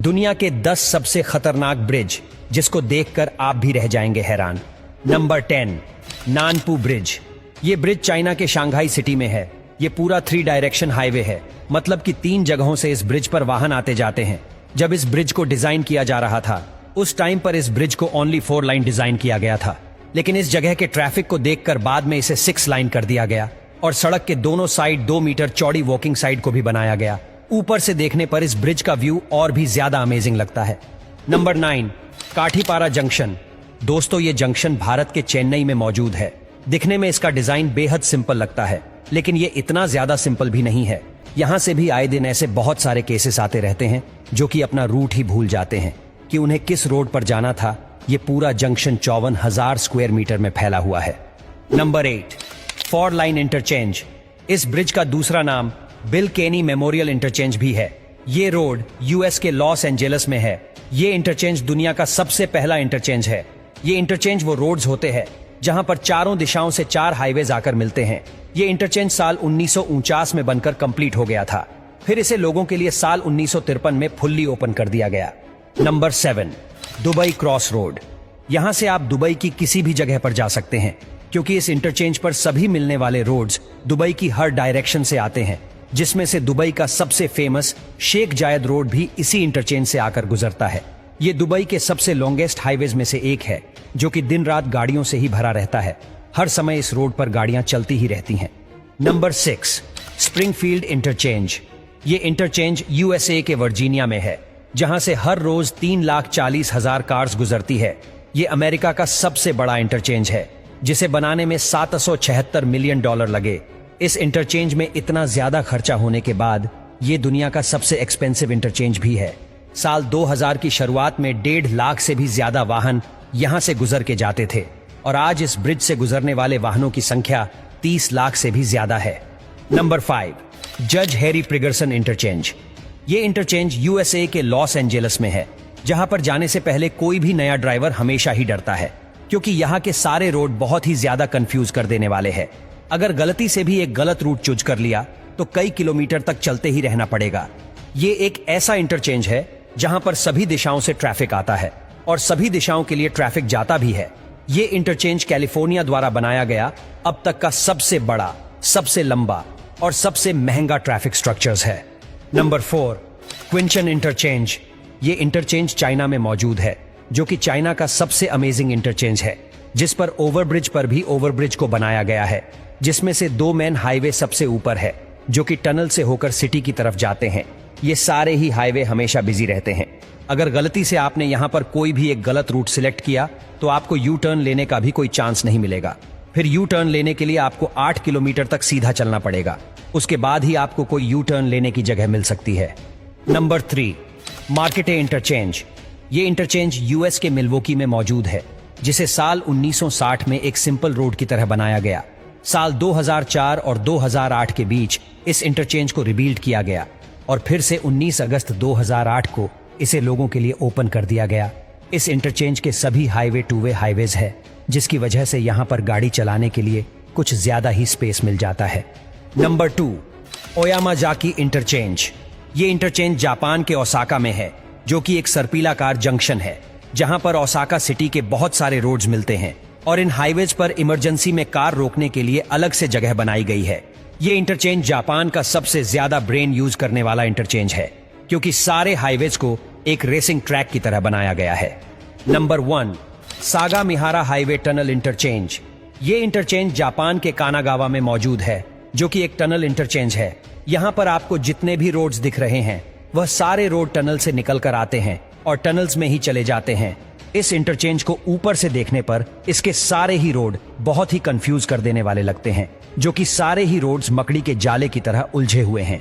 दुनिया के 10 सबसे खतरनाक ब्रिज जिसको देखकर आप भी रह जाएंगे हैरान। Number 10, Nanpu bridge. ये ब्रिज चाइना के शंघाई सिटी में है। ये पूरा 3 डायरेक्शन हाईवे है, मतलब कि 3 जगहों से इस ब्रिज पर वाहन आते जाते हैं। जब इस ब्रिज को डिजाइन किया जा रहा था उस टाइम पर इस ब्रिज को ओनली 4 लाइन डिजाइन किया गया था, लेकिन इस जगह के ट्रैफिक को देखकर बाद में इसे 6 लाइन कर दिया गया और सड़क के दोनों साइड 2 मीटर चौड़ी वॉकिंग साइड को भी बनाया गया। ऊपर से देखने पर इस ब्रिज का व्यू और भी ज्यादा अमेजिंग लगता है। Number 9, Kathipara junction. दोस्तों, ये जंक्शन भारत के चेन्नई में मौजूद है। दिखने में इसका डिजाइन बेहद सिंपल लगता है, लेकिन ये इतना ज्यादा सिंपल भी नहीं है। यहाँ से भी आए दिन ऐसे बहुत सारे केसेस आते रहते हैं जो कि अपना रूट ही भूल जाते हैं कि उन्हें किस रोड पर जाना था। ये पूरा जंक्शन 54,000 स्क्वायर मीटर में फैला हुआ है। Number 8, 4 line interchange. इस ब्रिज का दूसरा नाम बिल केनी मेमोरियल इंटरचेंज भी है। ये रोड यूएस के लॉस एंजेलिस में है। ये इंटरचेंज दुनिया का सबसे पहला इंटरचेंज है। ये इंटरचेंज वो रोड्स होते हैं जहां पर चारों दिशाओं से 4 हाईवेज आकर मिलते हैं। ये इंटरचेंज साल 1949 में बनकर कंप्लीट हो गया था। फिर इसे लोगों के लिए साल 1953 में फुल्ली ओपन कर दिया गया। Number 7, Dubai cross road. यहां से आप दुबई की किसी भी जगह पर जा सकते हैं, क्योंकि इस इंटरचेंज पर सभी मिलने वाले रोड्स दुबई की हर डायरेक्शन से आते हैं, जिसमें से दुबई का सबसे फेमस शेख जायद रोड भी इसी इंटरचेंज से आकर गुजरता है। ये दुबई के सबसे लॉन्गेस्ट हाईवेज में से एक है, जो कि दिन रात गाड़ियों से ही भरा रहता है। हर समय इस रोड पर गाड़ियां चलती ही रहती हैं। Number 6, Springfield interchange. ये इंटरचेंज यूएसए के वर्जीनिया में है, जहां से हर रोज 3,40,000 कार्स गुजरती है। ये अमेरिका का सबसे बड़ा इंटरचेंज है, जिसे बनाने में $776 मिलियन लगे। इस इंटरचेंज में इतना ज्यादा खर्चा होने के बाद ये दुनिया का सबसे एक्सपेंसिव इंटरचेंज भी है। साल 2000 की शुरुआत में 1.5 लाख से भी ज्यादा वाहन यहां से गुजर के जाते थे, और आज इस ब्रिज से गुजरने वाले वाहनों की संख्या 30 लाख से भी ज्यादा है। नंबर 5, जज हैरी प्रिगर्सन इंटरचेंज। ये इंटरचेंज यूएसए के लॉस एंजेलिस में है, जहां पर जाने से पहले कोई भी नया ड्राइवर हमेशा ही डरता है, क्योंकि यहाँ के सारे रोड बहुत ही ज्यादा कंफ्यूज कर देने वाले हैं। अगर गलती से भी एक गलत रूट चूज कर लिया तो कई किलोमीटर तक चलते ही रहना पड़ेगा। ये एक ऐसा इंटरचेंज है जहां पर सभी दिशाओं से ट्रैफिक आता है और सभी दिशाओं के लिए ट्रैफिक जाता भी है। ये इंटरचेंज कैलिफोर्निया द्वारा बनाया गया अब तक का सबसे बड़ा, सबसे लंबा और सबसे महंगा ट्रैफिक स्ट्रक्चर्स है। नंबर 4, क्विंचन इंटरचेंज। ये इंटरचेंज चाइना में मौजूद है, जो कि चाइना का सबसे अमेजिंग इंटरचेंज है, जिस पर ओवरब्रिज पर भी ओवरब्रिज को बनाया गया है, जिसमें से 2 मेन हाईवे सबसे ऊपर है, जो कि टनल से होकर सिटी की तरफ जाते हैं। ये सारे ही हाईवे हमेशा बिजी रहते हैं। अगर गलती से आपने यहाँ पर कोई भी एक गलत रूट सिलेक्ट किया तो आपको यू टर्न लेने का भी कोई चांस नहीं मिलेगा। फिर यू टर्न लेने के लिए आपको 8 किलोमीटर तक सीधा चलना पड़ेगा। उसके बाद ही आपको कोई यू टर्न लेने की जगह मिल सकती है। Number 3, Marquette interchange. ये इंटरचेंज यूएस के मिल्वॉकी में मौजूद है, जिसे साल 1960 में एक सिंपल रोड की तरह बनाया गया। साल 2004 और 2008 के बीच इस इंटरचेंज को रिबिल्ड किया गया और फिर से 19 अगस्त 2008 को इसे लोगों के लिए ओपन कर दिया गया। इस इंटरचेंज के सभी हाईवे 2 वे हाईवेज है, जिसकी वजह से यहाँ पर गाड़ी चलाने के लिए कुछ ज्यादा ही स्पेस मिल जाता है। Number 2, Oyamazaki interchange. ये इंटरचेंज जापान के ओसाका में है, जो कि एक सर्पीलाकार जंक्शन है, जहां पर ओसाका सिटी के बहुत सारे रोड्स मिलते हैं और इन हाईवेज पर इमरजेंसी में कार रोकने के लिए अलग से जगह बनाई गई है। ये इंटरचेंज जापान का सबसे ज्यादा ब्रेन यूज करने वाला इंटरचेंज है, क्योंकि सारे हाईवेज को एक रेसिंग ट्रैक की तरह बनाया गया है। Number 1, Sagamihara highway tunnel interchange. ये इंटरचेंज जापान के कानागावा में मौजूद है, जो कि एक टनल इंटरचेंज है। यहाँ पर आपको जितने भी रोड्स दिख रहे हैं वह सारे रोड टनल से निकल कर आते हैं और टनल्स में ही चले जाते हैं। इस इंटरचेंज को ऊपर से देखने पर इसके सारे ही रोड बहुत ही कंफ्यूज कर देने वाले लगते हैं, जो कि सारे ही रोड्स मकड़ी के जाले की तरह उलझे हुए हैं।